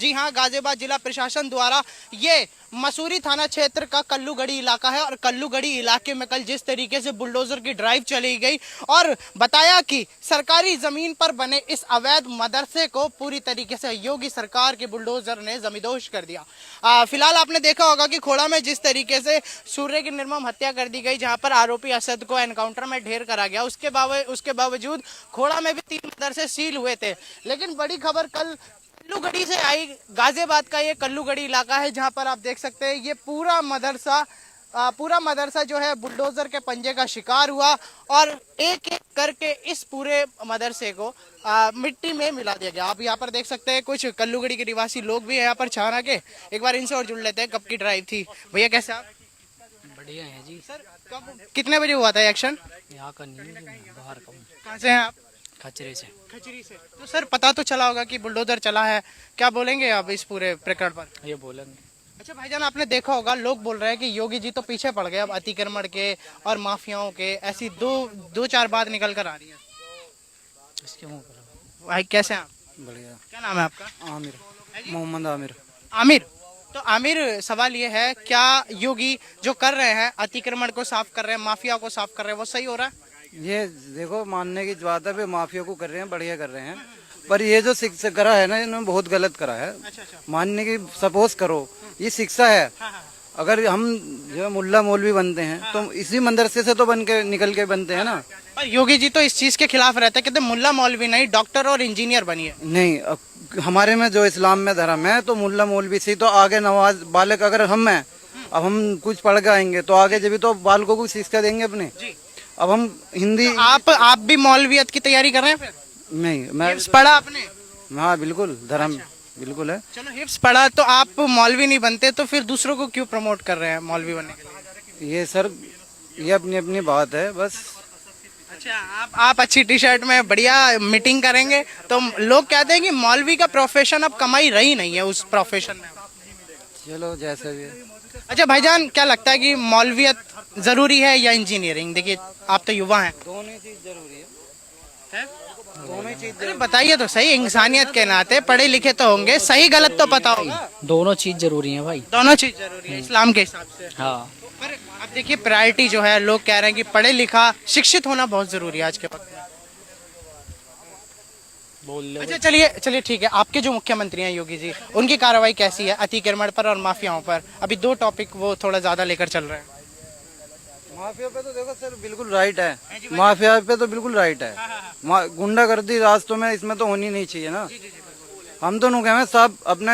जी हाँ, गाजियाबाद जिला प्रशासन द्वारा ये मसूरी थाना क्षेत्र का कल्लूगढ़ी इलाका है और कल्लूगढ़ी इलाके में कल जिस तरीके से बुलडोजर की ड्राइव चली गई और बताया कि सरकारी जमीन पर बने इस अवैध मदरसे को पूरी तरीके से योगी सरकार के बुलडोजर ने जमींदोज कर दिया। फिलहाल आपने देखा होगा कि खोड़ा में जिस तरीके से सूर्य की निर्मम हत्या कर दी गई, जहां पर आरोपी असद को एनकाउंटर में ढेर करा गया, उसके बावजूद खोड़ा में भी 3 मदरसे सील हुए थे। लेकिन बड़ी खबर कल कल्लूगढ़ी से आई। गाजियाबाद का ये कल्लूगढ़ी इलाका है जहां पर आप देख सकते हैं ये पूरा मदरसा जो है बुलडोजर के पंजे का शिकार हुआ और एक एक करके इस पूरे मदरसे को मिट्टी में मिला दिया गया। आप यहाँ पर देख सकते हैं कुछ कल्लूगढ़ी के निवासी लोग भी हैं यहाँ पर छाना के। एक बार इनसे और जुड़ लेते हैं। कब की ड्राइव थी भैया, कैसे आप? बढ़िया है जी। सर कब कितने बजे हुआ था एक्शन? यहाँ का नहीं है, बाहर का हूँ। कहाँ से हैं आप? खचरे से। खचरी से। तो सर पता तो चला होगा कि बुलडोजर चला है, क्या बोलेंगे आप इस पूरे प्रकरण पर? ये बोलेंगे। अच्छा भाईजान, आपने देखा होगा लोग बोल रहे हैं कि योगी जी तो पीछे पड़ गए अब अतिक्रमण के और माफियाओं के, ऐसी दो चार बात निकल कर आ रही है। इसके मुंह पर। भाई कैसे हैं आप? बढ़िया। क्या नाम है आपका? आमिर, मोहम्मद आमिर। आमिर। तो आमिर, सवाल ये है, क्या योगी जो कर रहे हैं अतिक्रमण को साफ कर रहे हैं, माफिया को साफ कर रहे हैं, वो सही हो रहा है? ये देखो, मानने की बात है, माफिया को कर रहे हैं, बढ़िया कर रहे हैं, पर ये जो शिक्षा करा है ना, इन्होंने बहुत गलत करा है। अच्छा। मानने की सपोज करो, ये शिक्षा है। अगर हम जो मुल्ला मौलवी बनते हैं तो इसी मदरसे से तो बन के निकल के बनते हैं ना। पर योगी जी तो इस चीज के खिलाफ रहते हैं, कहते मुल्ला मौलवी नहीं, डॉक्टर और इंजीनियर बनिए। नहीं, हमारे में जो इस्लाम में धर्म है तो मुल्ला मौलवी से तो आगे नवाज बालक, अगर हम हैं, अब हम कुछ पढ़ के आएंगे तो आगे जब तो बालकों को शिक्षा देंगे अपने। अब हम हिंदी तो आप भी मौलवियत की तैयारी कर रहे हैं फिर? नहीं, मैं हिफ्स पढ़ा आपने? हाँ बिल्कुल, धर्म बिल्कुल है। चलो हिफ्स पढ़ा तो आप मौलवी नहीं बनते, तो फिर दूसरों को क्यों प्रमोट कर रहे हैं मौलवी बनने के लिए? ये सर, ये अपनी अपनी बात है बस। अच्छा, आप अच्छी टी शर्ट में बढ़िया मीटिंग करेंगे तो लोग कहते हैं कि मौलवी का प्रोफेशन अब कमाई रही नहीं है उस प्रोफेशन में। चलो जैसे भी है। अच्छा भाईजान, क्या लगता है कि मौलवियत जरूरी है या इंजीनियरिंग? देखिए आप तो युवा हैं। दोनों चीज जरूरी है। दोनों चीज अरे बताइए तो सही, इंसानियत के नाते पढ़े लिखे तो होंगे, सही गलत तो पता होगा। दोनों चीज जरूरी है भाई। दोनों चीज जरूरी है इस्लाम के हिसाब से। हाँ। पर अब देखिए प्रायोरिटी जो है, लोग कह रहे हैं कि पढ़े लिखा शिक्षित होना बहुत जरूरी है आज के वक्त में। बोल अच्छा चलिए ठीक है, आपके जो मुख्यमंत्री हैं योगी जी, उनकी कार्रवाई कैसी है अतिक्रमण पर और माफियाओं पर? अभी 2 टॉपिक वो थोड़ा ज्यादा लेकर चल रहे हैं। माफिया पे तो देखो सर बिल्कुल राइट है, माफिया पे तो बिल्कुल राइट है। गुंडागर्दी रास्तों में इसमें तो होनी नहीं चाहिए ना। हम तो नु कहें सब अपने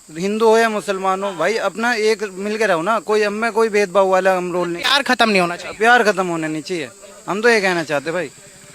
हिंदू हो या मुसलमान हो भाई, अपना एक मिल के रहो ना, कोई हम में कोई भेदभाव वाला हम रोल नहीं। प्यार खत्म नहीं होना चाहिए। प्यार खत्म होना नहीं चाहिए, हम तो ये कहना चाहते भाई।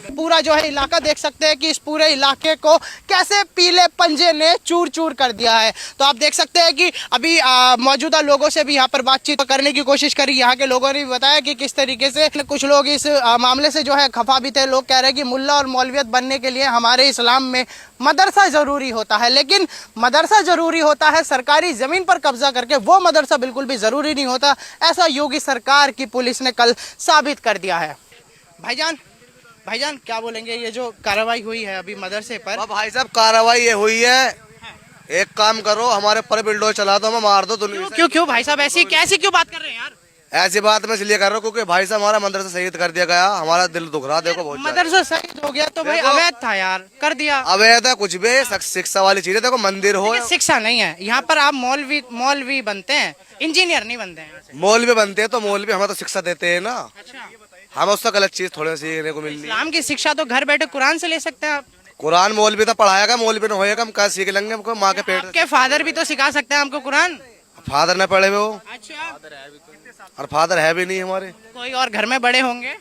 पूरा जो है इलाका देख सकते हैं कि इस पूरे इलाके को कैसे पीले पंजे ने चूर चूर कर दिया है। तो आप देख सकते हैं कि अभी मौजूदा लोगों से भी यहाँ पर बातचीत करने की कोशिश करी। यहाँ के लोगों ने भी बताया कि किस तरीके से कुछ लोग इस मामले से जो है खफा भी थे। लोग कह रहे हैं कि मुल्ला और मौलवियत बनने के लिए हमारे इस्लाम में मदरसा जरूरी होता है, लेकिन मदरसा जरूरी होता है सरकारी जमीन पर कब्जा करके, वो मदरसा बिल्कुल भी जरूरी नहीं होता। ऐसा योगी सरकार की पुलिस ने कल साबित कर दिया है। भाईजान क्या बोलेंगे, ये जो कार्रवाई हुई है अभी मदरसे पर? भाई साहब, कार्रवाई ये हुई है, एक काम करो, हमारे पर बिल्डोर चला दो, हमें मार दो। क्यों भाई साहब ऐसी क्यों बात कर रहे हैं यार? ऐसी बात मैं इसलिए कर रहा हूँ क्योंकि भाई साहब हमारा मदरसा शहीद कर दिया गया, हमारा दिल दुख रहा। देखो बहुत मदरसा शहीद हो गया तो भाई अवैध था यार, कर दिया। अवैध है कुछ भी, शिक्षा वाली चीज है। देखो मंदिर हो, शिक्षा नहीं है यहाँ पर। आप मौलवी बनते हैं, इंजीनियर नहीं बनते हैं। मौलवी बनते हैं तो मौलवी हमें तो शिक्षा देते हैं ना। अच्छा, हमें उससे गलत चीज थोड़ी सीखने को मिल रही है। इस्लाम की शिक्षा तो घर बैठे कुरान से ले सकते हैं आप। कुरान मौलवी तो पढ़ाएगा, मौलवी न होएगा, हम क्या सीख लेंगे? हमको माँ के पेट आपके फादर भी तो सिखा सकते हैं हमको कुरान। फादर न पढ़े हुए हो। अच्छा, और फादर है भी नहीं हमारे। कोई और घर में बड़े होंगे?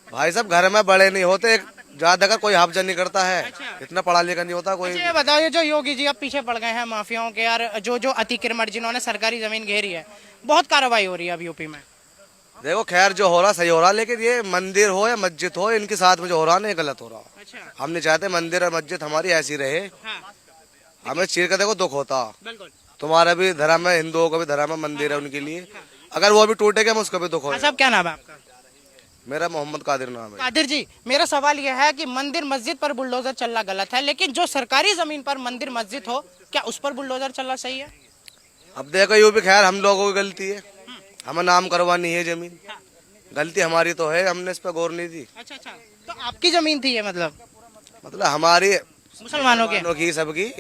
भाई साहब घर में बड़े नहीं होते, ज्यादा का कोई हाफजा नहीं करता है, इतना पढ़ा लिखा नहीं होता कोई। ये बताइए, जो योगी जी अब पीछे पड़ गए हैं माफियाओं के यार, जो अतिक्रमण जिन्होंने सरकारी जमीन घेरी है, बहुत कार्रवाई हो रही है अब यूपी में। देखो खैर जो हो रहा सही हो रहा, लेकिन ये मंदिर हो या मस्जिद हो, इनके साथ में जो हो रहा ना, ये गलत हो रहा। अच्छा, हम नहीं चाहते मंदिर और मस्जिद हमारी ऐसी रहे। हाँ, हमें चीर का देखो दुख होता। बिल्कुल। तुम्हारा भी धर्म है, हिंदुओं का भी धर्म है, मंदिर है उनके लिए, अगर वो भी टूटेगा हम उसको भी दुख होगा। साहब क्या नाम है आपका? मेरा मोहम्मद कादिर नाम है। कादिर जी, मेरा सवाल यह है कि मंदिर मस्जिद पर बुलडोजर चलना गलत है, लेकिन जो सरकारी जमीन पर मंदिर मस्जिद हो क्या उस पर बुलडोजर चलना सही है? अब देखो ये भी खैर हम लोगों की गलती है, हमें नाम करवानी है जमीन, गलती हमारी तो है, हमने इस पर गौर नहीं दी। अच्छा अच्छा, तो आपकी जमीन थी ये, मतलब हमारी मुसलमानों के? की सबकी,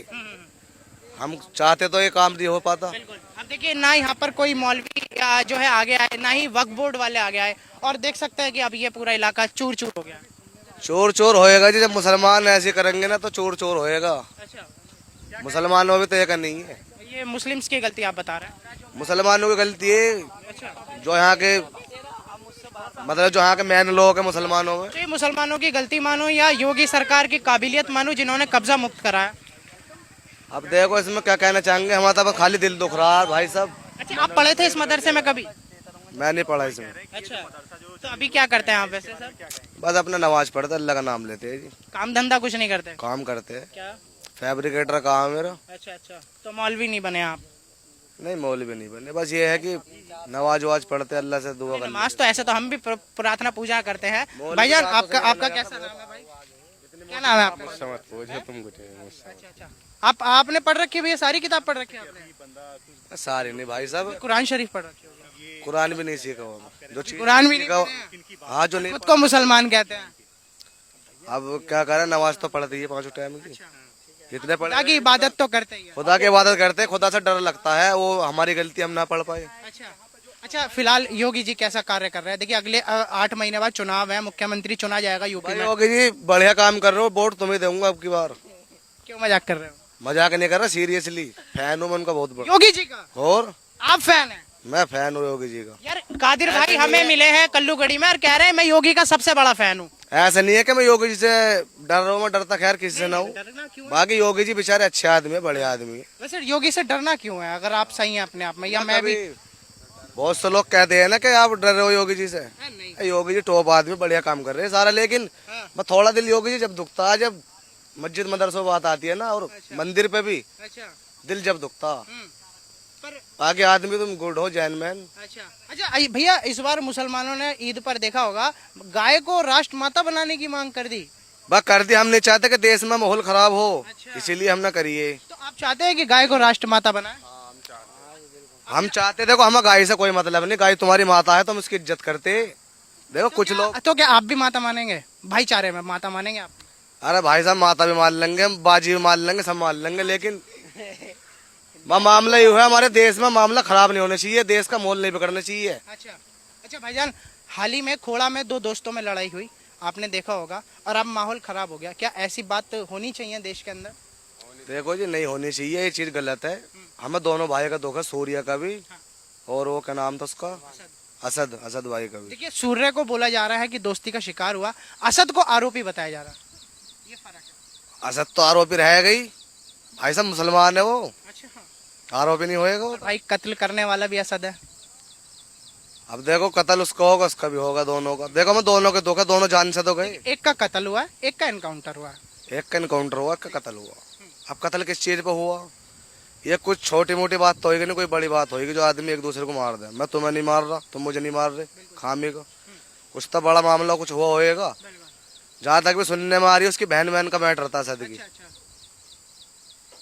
हम चाहते तो ये काम नहीं हो पाता। बिल्कुल। अब देखिए ना यहाँ पर कोई मौलवी जो है आगे आए, ना ही वक्फ बोर्ड वाले आगे आए, और देख सकते हैं कि अब ये पूरा इलाका चूर चूर हो गया। चोर चोर होएगा जी, जब मुसलमान ऐसे करेंगे ना तो चोर चोर होएगा। अच्छा, मुसलमानों में तो एक नहीं है, ये मुस्लिम्स की गलती आप बता रहे हैं? मुसलमानों की गलती है, अच्छा, जो यहाँ के मतलब जो यहाँ के मैन लोग हैं मुसलमानों में। तो ये मुसलमानों की गलती मानो या योगी सरकार की काबिलियत मानो जिन्होंने कब्जा मुक्त कराया? अब देखो इसमें क्या कहना चाहेंगे, हमारा तो खाली दिल दुख रहा है भाई साहब। अच्छा, आप पढ़े थे इस मदरसे में कभी? मैं नहीं पढ़ा इसमें, अच्छा, तो अभी क्या करते हैं आप वैसे सर? बस अपना नमाज पढ़ते अल्लाह का नाम लेते हैं जी, काम धंधा कुछ नहीं करते? काम करते हैं, क्या? फैब्रिकेटर काम है मेरा। अच्छा अच्छा, तो मौलवी नहीं बने आप? नहीं मौलवी नहीं बने, बस ये है कि नमाज ववाज पढ़ते अल्लाह से दुआ कर। नमाज तो ऐसे तो हम भी प्रार्थना पूजा करते हैं। भाईजान आपका आपका कैसा नाम है भाई? क्या नाम है आपका? अच्छा अच्छा, आपने पढ़ रखी है भैया, सारी किताब पढ़ रखी है आपने? सारे नहीं भाई साहब, कुरान शरीफ पढ़ रखी होगी? कुरान भी नहीं सीखा हुआ मैं। जो चीज कुरान भी नहीं सीखा पढ़े हैं? हाँ जो नहीं, खुद को मुसलमान कहते हैं? अब क्या करें, नमाज तो पढ़ती है 5 टाइम की, जितने पढ़े खुदा की इबादत तो करते ही है। खुदा की इबादत करते हैं, खुदा से डर लगता है, वो हमारी गलती हम ना पढ़ पाए। अच्छा अच्छा, फिलहाल योगी जी कैसा कार्य कर रहे हैं? देखिए अगले 8 महीने बाद चुनाव है, मुख्यमंत्री चुना जाएगा यूपी भाई में। योगी जी बढ़िया काम कर रहे हो, वोट तुम्हें दूंगा अब की बार। क्यों मजाक कर रहे हो? मजाक नहीं कर रहा, सीरियसली फैन हूँ मैं उनका बहुत बड़ा। योगी जी का और आप फैन हैं? मैं फैन हूँ योगी जी का। यार कादिर भाई हमें मिले हैं कल्लूगढ़ी में और कह रहे हैं मैं योगी का सबसे बड़ा फैन हूँ। ऐसा नहीं है कि मैं योगी जी से डर रहा हूँ, मैं डरता खैर किसी से ना हूँ। डरना क्यों है? बाकी योगी जी बेचारे अच्छे आदमी है, बड़े आदमी है। वैसे योगी से डरना क्यों है अगर आप सही हैं अपने आप में, या मैं भी? बहुत से लोग कहते हैं ना कि आप डर रहे हो योगी जी से, नहीं। योगी जी टॉप आदमी, बढ़िया काम कर रहे हैं सारा, लेकिन मैं थोड़ा दिल योगी जी जब दुखता है, जब मस्जिद मदरसों बात आती है ना, और मंदिर पे भी अच्छा, दिल जब दुखता। पर आगे आदमी तुम गुड हो, जैन मैन। अच्छा अच्छा भैया, इस बार मुसलमानों ने ईद पर देखा होगा गाय को राष्ट्रमाता बनाने की मांग कर दी। बस कर दी, हम नहीं चाहते कि देश में माहौल खराब हो, अच्छा। इसीलिए हम ना करिए। तो आप चाहते हैं कि गाय को राष्ट्रमाता बनाए? हम चाहते, देखो हमें गाय से कोई मतलब नहीं, गाय तुम्हारी माता है, तुम उसकी इज्जत करते। देखो कुछ लोग, तो क्या आप भी माता मानेंगे? भाईचारे में माता मानेंगे आप? अरे भाई साहब माता भी मान लेंगे, हम बाजी भी मान लेंगे, सब मान लेंगे, लेकिन मामला ये हुआ हमारे देश में, मामला खराब नहीं होना चाहिए, देश का माहौल नहीं बिगड़ना चाहिए। अच्छा अच्छा भाईजान, हाल ही में खोड़ा में 2 दोस्तों में लड़ाई हुई, आपने देखा होगा, और अब माहौल खराब हो गया। क्या ऐसी बात होनी चाहिए देश के अंदर? देखो जी नहीं होनी चाहिए, ये चीज गलत है। हमें दोनों भाई का दुख है, सूर्य का भी और वो क्या नाम था उसका, असद, असद भाई का भी। देखिए सूर्य को बोला जा रहा है कि दोस्ती का शिकार हुआ, असद को आरोपी बताया जा रहा है, ये फर्क है। असद तो आरोपी रह गई, भाई साहब मुसलमान है वो, अच्छा हाँ। आरोपी नहीं होएगा वो। भाई कत्ल करने वाला भी असद है। अब देखो कत्ल उसका होगा, उसका भी होगा, दोनों का। देखो मैं दोनों के दुख है, दोनों जान से तो गए। एक का कत्ल हुआ है, एक का एनकाउंटर हुआ है। एक का इनकाउंटर हुआ, एक का कत्ल हुआ। अब कत्ल किस चीज पे हुआ? ये कुछ छोटी मोटी बात तो होगी नहीं, कोई बड़ी बात होगी जो आदमी एक दूसरे को मार दे। मैं तुम्हें नहीं मार रहा, तुम मुझे नहीं मार रहे, खामी का कुछ तो बड़ा मामला कुछ हुआ होएगा। जहाँ तक भी सुनने में आ रही है, उसकी बहन का मैटर था सदकी,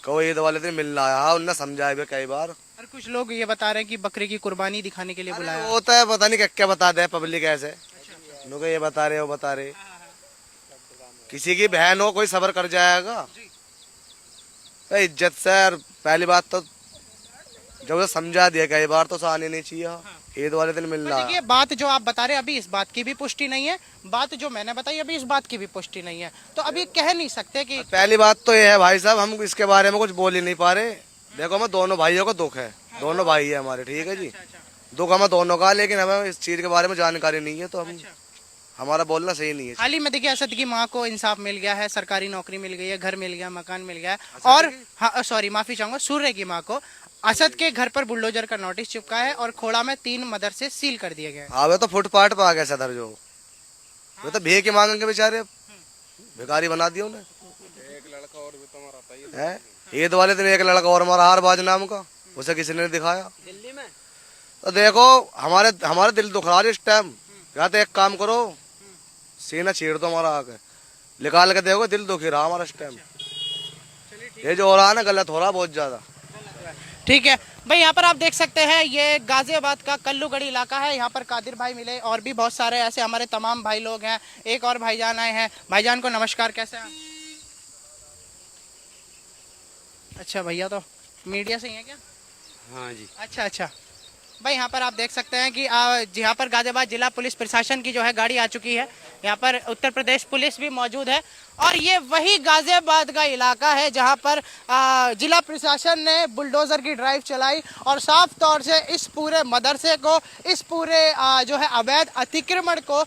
कोई ईद वाले दिन मिलना आया, उनने समझाया भी कई बार। और कुछ लोग ये बता रहे हैं कि बकरे की कुर्बानी दिखाने के लिए बुलाया। वो तो है, पता नहीं क्या बता दे पब्लिक ऐसे, लोग ये बता रहे, वो बता रहे। किसी की बहन हो, कोई सबर कर जाएगा इज्जत से। और पहली बात तो जब वो समझा दिया कई बार, तो आने नहीं चाहिए, ईद वाले दिन मिलना। देखिए बात जो आप बता रहे हैं अभी इस बात की भी पुष्टि नहीं है, बात जो मैंने बताई अभी इस बात की भी पुष्टि नहीं है, तो अभी कह नहीं सकते कि। पहली बात तो ये है भाई साहब, हम इसके बारे में कुछ बोल ही नहीं पा रहे। देखो हमें दोनों भाइयों का दुख है, दोनों भाई है हमारे, ठीक है जी, दुख हमें दोनों का, लेकिन हमें इस चीज के बारे में जानकारी नहीं है, तो हम हमारा बोलना सही नहीं है। हाल ही में देखिए असद की माँ को इंसाफ मिल गया है, सरकारी नौकरी मिल गई है, घर मिल गया, मकान मिल गया है। और हाँ सॉरी माफी चाहूंगा, सूर्य की माँ को असद के घर पर बुलडोजर का नोटिस चिपका है और खोड़ा में 3 मदरसे सील कर दिए गए। हाँ वे तो फुटपाथ पे आ गए सदर, जो वे तो भीख ही मांगेंगे बेचारे, भिखारी बना दिया उन्हें। एक लड़का और भी तो मारा था ईद वाले दिन, एक लड़का और मारा हारबाज नाम का, उसे किसी ने दिखाया दिल्ली में। तो देखो हमारे दिल दुख रहा है इस टाइम। या तो एक काम करो, सीना चीर दो हमारा आके, निकाल के देखो, दिल दुखी रहा हमारा इस टाइम। ये जो हो रहा है ना गलत हो रहा है बहुत ज्यादा। ठीक है भाई, यहाँ पर आप देख सकते हैं ये गाजियाबाद का कल्लूगढ़ी इलाका है। यहाँ पर कादिर भाई मिले और भी बहुत सारे ऐसे हमारे तमाम भाई लोग हैं। एक और भाईजान आए हैं, भाईजान को नमस्कार, कैसे हैं? अच्छा भैया तो मीडिया से ही है क्या? हाँ जी। अच्छा अच्छा भाई, यहाँ पर आप देख सकते हैं कि यहाँ पर गाजियाबाद जिला पुलिस प्रशासन की जो है गाड़ी आ चुकी है। यहाँ पर उत्तर प्रदेश पुलिस भी मौजूद है और ये वही गाजियाबाद का इलाका है जहाँ पर जिला प्रशासन ने बुलडोजर की ड्राइव चलाई और साफ तौर से इस पूरे मदरसे को, इस पूरे जो है अवैध अतिक्रमण को